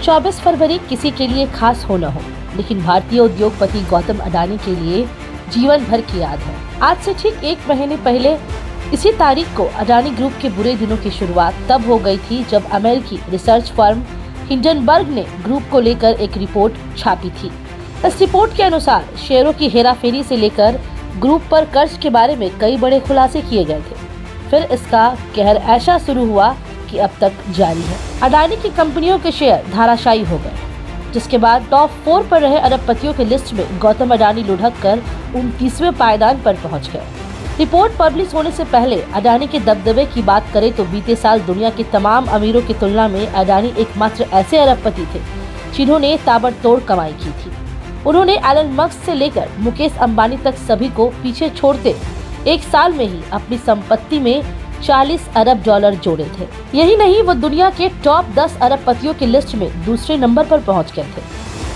24 फरवरी किसी के लिए खास हो न हो, लेकिन भारतीय उद्योगपति गौतम अडानी के लिए जीवन भर की याद है। आज से ठीक 1 महीने पहले इसी तारीख को अडानी ग्रुप के बुरे दिनों की शुरुआत तब हो गई थी जब अमेरिकी रिसर्च फर्म हिंडनबर्ग ने ग्रुप को लेकर एक रिपोर्ट छापी थी। इस रिपोर्ट के अनुसार शेयरों की हेराफेरी से लेकर ग्रुप पर कर्ज के बारे में कई बड़े खुलासे किए गए थे। फिर इसका कहर ऐसा शुरू हुआ कि अब तक जारी है। अडानी की कंपनियों के शेयर धाराशायी हो गए, जिसके बाद टॉप 4 पर रहे अरबपतियों की लिस्ट में गौतम अडानी लुढ़क कर 29वें पायदान पर पहुंच गए। रिपोर्ट पब्लिश होने से पहले अडानी के दबदबे की बात करें तो बीते साल दुनिया के तमाम अमीरों की तुलना में अडानी एकमात्र ऐसे अरबपति थे जिन्होंने ताबड़तोड़ कमाई की थी। उन्होंने एलन मस्क से लेकर मुकेश अंबानी तक सभी को पीछे छोड़ते 1 साल में ही अपनी संपत्ति में $40 अरब जोड़े थे। यही नहीं, वो दुनिया के टॉप 10 अरबपतियों की लिस्ट में दूसरे नंबर पर पहुंच गए थे।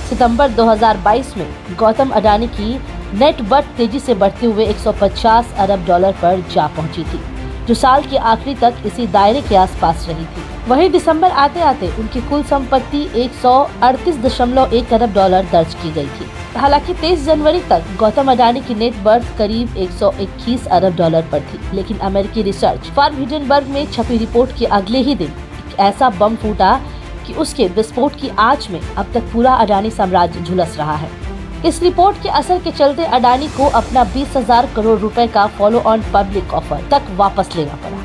सितंबर 2022 में गौतम अडानी की नेट वर्थ तेजी से बढ़ते हुए $150 अरब पर जा पहुंची थी, जो साल के आखिरी तक इसी दायरे के आसपास रही थी। वहीं दिसंबर आते आते उनकी कुल संपत्ति $138.1 अरब दर्ज की गई थी। हालांकि 23 जनवरी तक गौतम अडानी की नेट वर्थ करीब $121 अरब पर थी, लेकिन अमेरिकी रिसर्च फर्म हिंडनबर्ग में छपी रिपोर्ट के अगले ही दिन एक ऐसा बम फूटा कि उसके विस्फोट की आंच में अब तक पूरा अडानी साम्राज्य झुलस रहा है। इस रिपोर्ट के असर के चलते अडानी को अपना 20,000 करोड़ रुपए का फॉलो ऑन पब्लिक ऑफर तक वापस लेना पड़ा।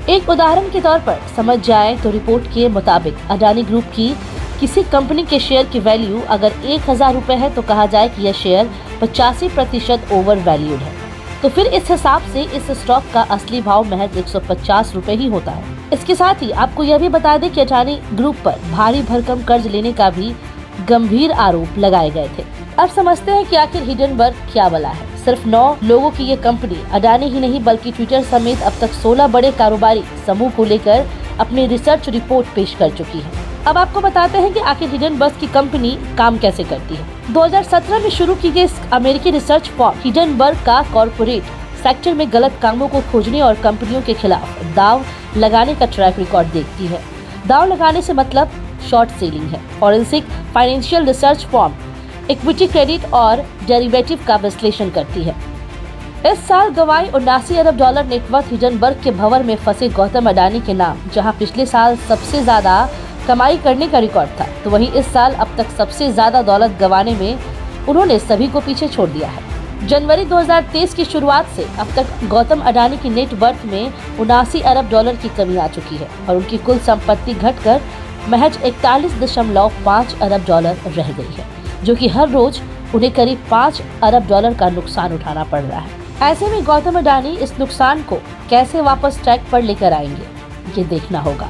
एक उदाहरण के तौर पर समझ जाए तो रिपोर्ट के मुताबिक अडानी ग्रुप की किसी कंपनी के शेयर की वैल्यू अगर 1,000 रुपए है तो कहा जाए कि यह शेयर 85% ओवर वैल्यूड है, तो फिर इस हिसाब से इस स्टॉक का असली भाव महज 150 रुपए ही होता है। इसके साथ ही आपको यह भी बता दें कि अडानी ग्रुप पर भारी भरकम कर्ज लेने का भी गंभीर आरोप लगाए गए थे। अब समझते हैं कि आखिर हिंडनबर्ग क्या बला है। सिर्फ 9 लोगों की ये कंपनी अडानी ही नहीं बल्कि ट्विटर समेत अब तक 16 बड़े कारोबारी समूह को लेकर अपनी रिसर्च रिपोर्ट पेश कर चुकी है। अब आपको बताते हैं कि आखिर हिंडनबर्ग की कंपनी काम कैसे करती है। 2017 में शुरू की गई अमेरिकी रिसर्च फर्म हिंडनबर्ग का कॉर्पोरेट सेक्टर में गलत कामों को खोजने और कंपनियों के खिलाफ दाव लगाने का ट्रैक रिकॉर्ड देखती है। दाव लगाने से मतलब शॉर्ट सेलिंग है। Forensic financial research firm equity, credit और डेरिवेटिव का विश्लेषण करती है। इस साल गंवाई $79 अरब नेटवर्थ हिंडनबर्ग के भंवर में फंसे गौतम अडानी के नाम, जहां पिछले साल सबसे ज्यादा कमाई करने का रिकॉर्ड था, तो वहीं इस साल अब तक सबसे ज्यादा दौलत गंवाने में उन्होंने सभी को पीछे छोड़ दिया है। जनवरी 2023 की शुरुआत से अब तक गौतम अडानी की नेट वर्थ में $79 अरब की कमी आ चुकी है और उनकी कुल संपत्ति घटकर महज 41.5 अरब रह गई है, जो कि हर रोज उन्हें करीब $5 अरब का नुकसान उठाना पड़ रहा है। ऐसे में गौतम अडानी इस नुकसान को कैसे वापस ट्रैक पर लेकर आएंगे, ये देखना होगा।